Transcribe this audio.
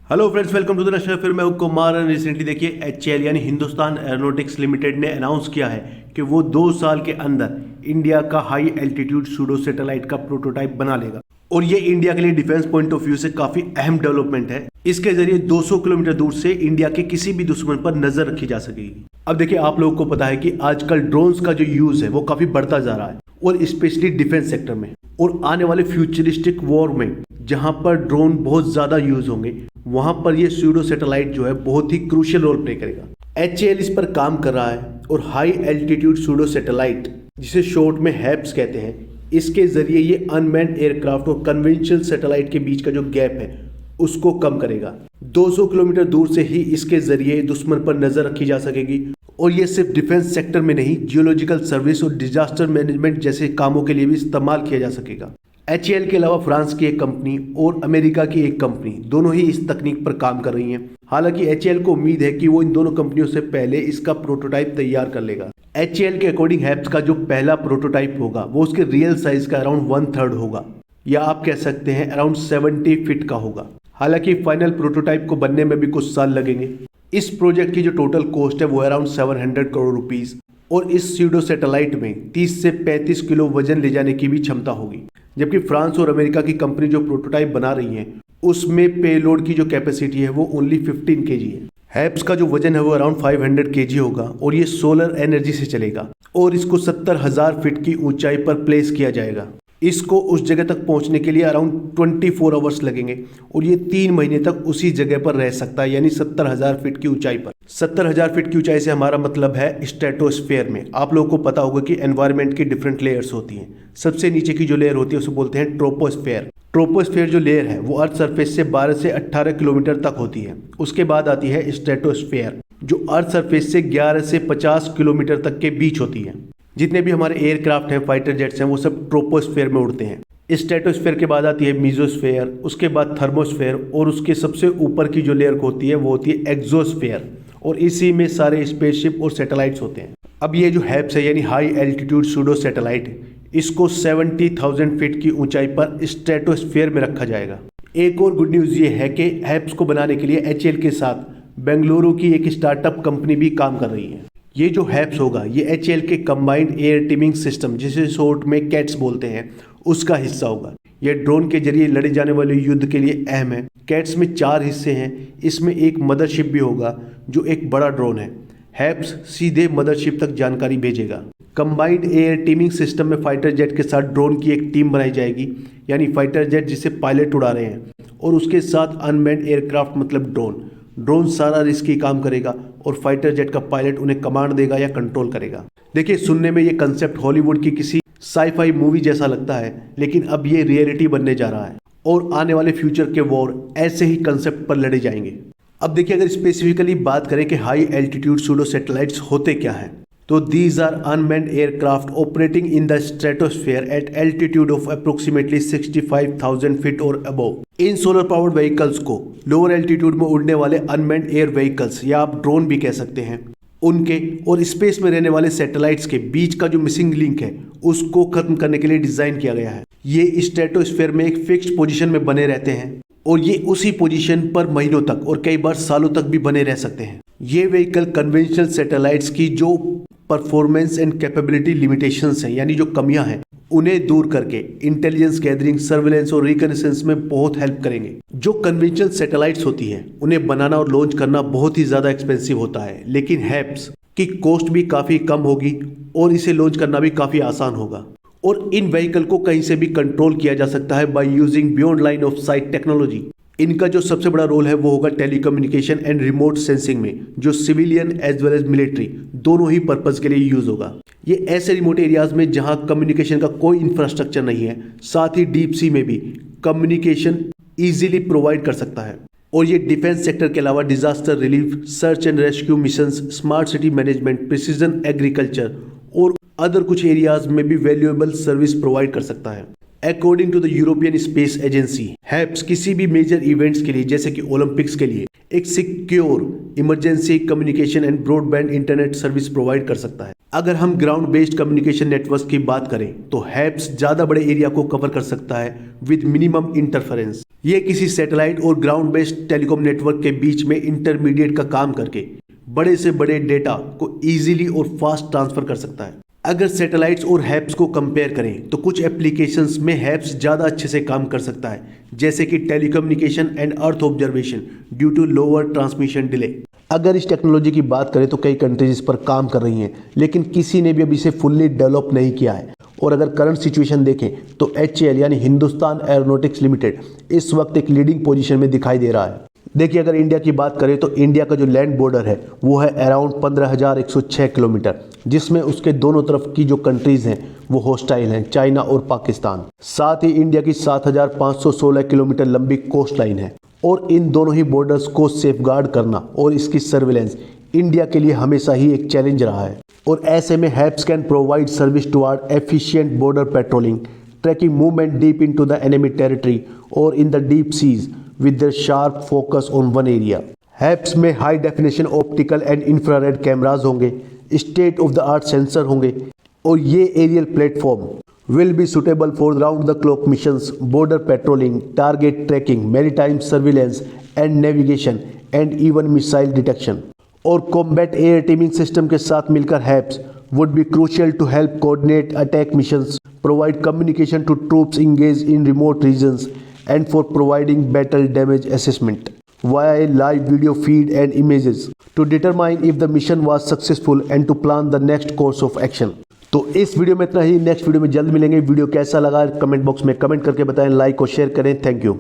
Hello friends, welcome to the national. फिर मैं हूं कुमार। रिसेंटली देखिए एचएएल यानी हिंदुस्तान एरोनॉटिक्स लिमिटेड ने अनाउंस किया है कि वो 2 साल के अंदर इंडिया का हाई एल्टीट्यूड सूडो सैटेलाइट का प्रोटोटाइप बना लेगा। और ये इंडिया के लिए डिफेंस पॉइंट ऑफ व्यू से काफी अहम डेवलपमेंट है। इसके जरिए 200 किलोमीटर दूर से इंडिया के किसी भी दुश्मन पर नजर रखी जा सकेगी। अब देखिए, आप लोगों को पता है कि आजकल ड्रोन्स का जो यूज है वो काफी बढ़ता जा रहा है, और स्पेशली डिफेंस सेक्टर में। और आने वाले फ्यूचरिस्टिक वॉर में जहां पर ड्रोन बहुत ज्यादा यूज होंगे, वहां पर ये सूडो सैटेलाइट जो है बहुत ही क्रूशियल रोल प्ले करेगा। एचएएल इस पर काम कर रहा है, और हाई एल्टीट्यूड सूडो सैटेलाइट, जिसे शॉर्ट में हैप्स कहते हैं, इसके जरिए ये अनमैन्ड एयरक्राफ्ट और कन्वेंशनल सैटेलाइट के बीच का जो गैप है उसको कम करेगा। 200 किलोमीटर दूर से ही इसके जरिए दुश्मन पर नजर रखी जा सकेगी। और ये सिर्फ डिफेंस सेक्टर में नहीं, जियोलॉजिकल सर्विस और डिजास्टर मैनेजमेंट जैसे कामों के लिए भी इस्तेमाल किया जा सकेगा। एचएएल के अलावा फ्रांस की एक कंपनी और अमेरिका की एक कंपनी दोनों ही इस तकनीक पर काम कर रही हैं। हालांकि एचएएल को उम्मीद है कि वो इन दोनों कंपनियों से पहले इसका प्रोटोटाइप तैयार कर लेगा। एचएएल के अकॉर्डिंग हैप्स का जो पहला प्रोटोटाइप होगा वो उसके रियल साइज का अराउंड 1/3 होगा, या आप कह सकते हैं अराउंड 70 फीट का होगा। हालांकि फाइनल प्रोटोटाइप को बनने में भी कुछ साल लगेंगे। इस प्रोजेक्ट की जो टोटल कॉस्ट है वो अराउंड 700 करोड़ रुपीस, और इस सूडो सैटेलाइट में 30 से 35 किलो वजन ले जाने की भी क्षमता होगी। जबकि फ्रांस और अमेरिका की कंपनी जो प्रोटोटाइप बना रही है उसमें पेलोड की जो कैपेसिटी है वो ओनली 15 kg है। हैप्स का जो वजन है वो अराउंड 500 kg होगा, और ये सोलर एनर्जी से चलेगा, और इसको 70,000 फीट की ऊंचाई पर प्लेस किया जाएगा। इसको उस जगह तक पहुंचने के लिए अराउंड 24 आवर्स लगेंगे, और ये 3 महीने तक उसी जगह पर रह सकता है, यानी 70,000 फीट की ऊंचाई पर। 70,000 फीट की ऊंचाई से हमारा मतलब है स्ट्रेटोस्फेयर में। आप लोगों को पता होगा कि एनवायरनमेंट की डिफरेंट लेयर्स होती हैं। सबसे नीचे की जो लेयर होती है उसे बोलते हैं ट्रोपोस्फेयर। ट्रोपोस्फेयर जो लेयर है वो अर्थ सरफेस से 12 से 18 किलोमीटर तक होती है। उसके बाद आती है स्ट्रेटोस्फेयर, जो अर्थ सरफेस से 11 से 50 किलोमीटर तक के बीच होती है। जितने भी हमारे एयरक्राफ्ट हैं, फाइटर जेट्स हैं, वो सब ट्रोपोस्फेयर में उड़ते हैं। स्ट्रेटोस्फेयर के बाद आती है मीजोस्फेयर, उसके बाद थर्मोस्फेयर, और उसके सबसे ऊपर की जो लेयर होती है वो होती है एक्सोस्फेयर, और इसी में सारे स्पेसशिप और सैटेलाइट्स होते हैं। अब ये जो हैप्स है यानी हाई एल्टीट्यूड सूडो सैटेलाइट, इसको 70,000 फीट की ऊंचाई पर स्ट्रेटोस्फेयर में रखा जाएगा। एक और गुड न्यूज़ ये है कि हैप्स को बनाने के लिए एचएएल के साथ बेंगलुरु की एक स्टार्टअप कंपनी भी काम कर रही है। ये जो हैप्स होगा ये एचएएल के कंबाइंड एयर टीमिंग सिस्टम, जिसे शॉर्ट में कैट्स बोलते हैं, उसका हिस्सा होगा। यह ड्रोन के जरिए लड़े जाने वाले युद्ध के लिए अहम है। कैट्स में 4 हिस्से हैं। इसमें एक मदरशिप भी होगा जो एक बड़ा ड्रोन है। हैप्स सीधे मदरशिप तक जानकारी भेजेगा। कंबाइंड एयर टीमिंग सिस्टम में फाइटर जेट के साथ ड्रोन की एक टीम बनाई जाएगी, यानी फाइटर जेट जिसे पायलट उड़ा रहे हैं, और उसके साथ अनमैन्ड एयरक्राफ्ट मतलब ड्रोन सारा रिस्की काम करेगा, और फाइटर जेट का पायलट उन्हें कमांड देगा या कंट्रोल करेगा। देखिए, सुनने में ये कंसेप्ट हॉलीवुड की किसी साईफाई मूवी जैसा लगता है, लेकिन अब ये रियलिटी बनने जा रहा है, और आने वाले फ्यूचर के वॉर ऐसे ही कंसेप्ट पर लड़े जाएंगे। अब देखिए, अगर स्पेसिफिकली बात करें कि हाई एल्टीट्यूड सूडो सैटेलाइट्स होते क्या हैं, तो these are unmanned aircraft operating in the stratosphere at altitude of approximately 65,000 feet और अबव। इन सोलर पावर्ड व्हीकल्स को लोअर एल्टीट्यूड में उड़ने वाले अनमैन्ड एयर व्हीकल्स, या आप ड्रोन भी कह सकते हैं, उनके और स्पेस में रहने वाले सैटेलाइट्स के बीच का जो मिसिंग लिंक है उसको खत्म करने के लिए डिजाइन किया गया है। ये स्ट्रेटोस्फेयर में एक फिक्स्ड पोजीशन में बने रहते हैं, और ये उसी पोजीशन पर महीनों तक और कई बार सालों तक भी बने रह सकते हैं। ये व्हीकल कन्वेंशनल सैटेलाइट्स की जो परफॉर्मेंस एंड कैपेबिलिटी लिमिटेशंस हैं, यानी जो कमियां हैं, उन्हें दूर करके इंटेलिजेंस गैदरिंग, सर्विलेंस और रिकनेसेंस में बहुत हेल्प करेंगे। जो कन्वेंशनल सैटेलाइट्स होती हैं उन्हें बनाना और लॉन्च करना बहुत ही ज्यादा एक्सपेंसिव होता है, लेकिन हैप्स की कॉस्ट भी काफी कम होगी और इसे लॉन्च करना भी काफी आसान होगा। और इन व्हीकल को कहीं से भी कंट्रोल किया जा सकता है by using beyond line of site technology. इनका जो सबसे बड़ा रोल है वो होगा टेलीकम्युनिकेशन एंड रिमोट सेंसिंग में, जो civilian as well as military दोनों ही पर्पज के लिए यूज होगा। ये ऐसे रिमोट एरियाज में जहां कम्युनिकेशन का कोई इंफ्रास्ट्रक्चर नहीं है, साथ ही डीप सी में भी कम्युनिकेशन इजीली प्रोवाइड कर सकता है। और ये डिफेंस सेक्टर के अलावा disaster relief, search and rescue missions, smart city management, precision agriculture और अदर कुछ एरियाज में भी वैल्यूएबल सर्विस प्रोवाइड कर सकता है। According to the European Space Agency, HAPS किसी भी मेजर इवेंट्स के लिए, जैसे कि ओलंपिक्स के लिए, एक secure emergency communication and broadband internet service provide कर सकता है। अगर हम ग्राउंड बेस्ड कम्युनिकेशन नेटवर्क की बात करें तो हैप्स ज़्यादा बड़े एरिया को कवर कर सकता है विद मिनिमम इंटरफेरेंस। ये किसी सैटेलाइट और ग्राउंड बेस्ड टेलीकॉम नेटवर्क के बीच में इंटरमीडिएट का काम करके बड़े से बड़े डेटा को ईजिली और फास्ट ट्रांसफर कर सकता है। अगर सैटेलाइट्स और हैप्स को कंपेयर करें तो कुछ एप्लीकेशंस में हैप्स ज़्यादा अच्छे से काम कर सकता है, जैसे कि telecommunication and earth observation due to lower transmission delay. अगर इस टेक्नोलॉजी की बात करें तो कई कंट्रीज इस पर काम कर रही हैं, लेकिन किसी ने भी अभी इसे फुल्ली डेवलप नहीं किया है। और अगर करंट सिचुएशन देखें तो HAL यानी हिंदुस्तान एरोनॉटिक्स लिमिटेड इस वक्त एक लीडिंग पोजीशन में दिखाई दे रहा है। देखिए, अगर इंडिया की बात करें तो इंडिया का जो लैंड बॉर्डर है वो है अराउंड 15,106 किलोमीटर, जिसमें उसके दोनों तरफ की जो कंट्रीज हैं वो होस्टाइल हैं, चाइना और पाकिस्तान। साथ ही इंडिया की 7,516 किलोमीटर लंबी कोस्ट लाइन है और इन दोनों ही बॉर्डर्स को सेफगार्ड करना और इसकी सर्विलेंस इंडिया के लिए हमेशा ही एक चैलेंज रहा है। और ऐसे में HAPS can provide service toward efficient border patrolling, tracking movement deep into the enemy territory और in the deep seas with their sharp focus on one area. HAPS में high definition optical and infrared cameras होंगे, state of the art sensor होंगे और ये aerial platform will be suitable for round the clock missions, border patrolling, target tracking, maritime surveillance and navigation and even missile detection. और combat air teeming system के साथ मिलकर HEPS would be crucial to help coordinate attack missions, provide communication to troops engaged in remote regions, and for providing battle damage assessment via a live video feed and images to determine if the mission was successful and to plan the next course of action। तो इस video में इतना ही। Next video में जल्द मिलेंगे। Video कैसा लगा comment box में कमेंट करके बताएं, लाइक और शेयर करें। Thank you.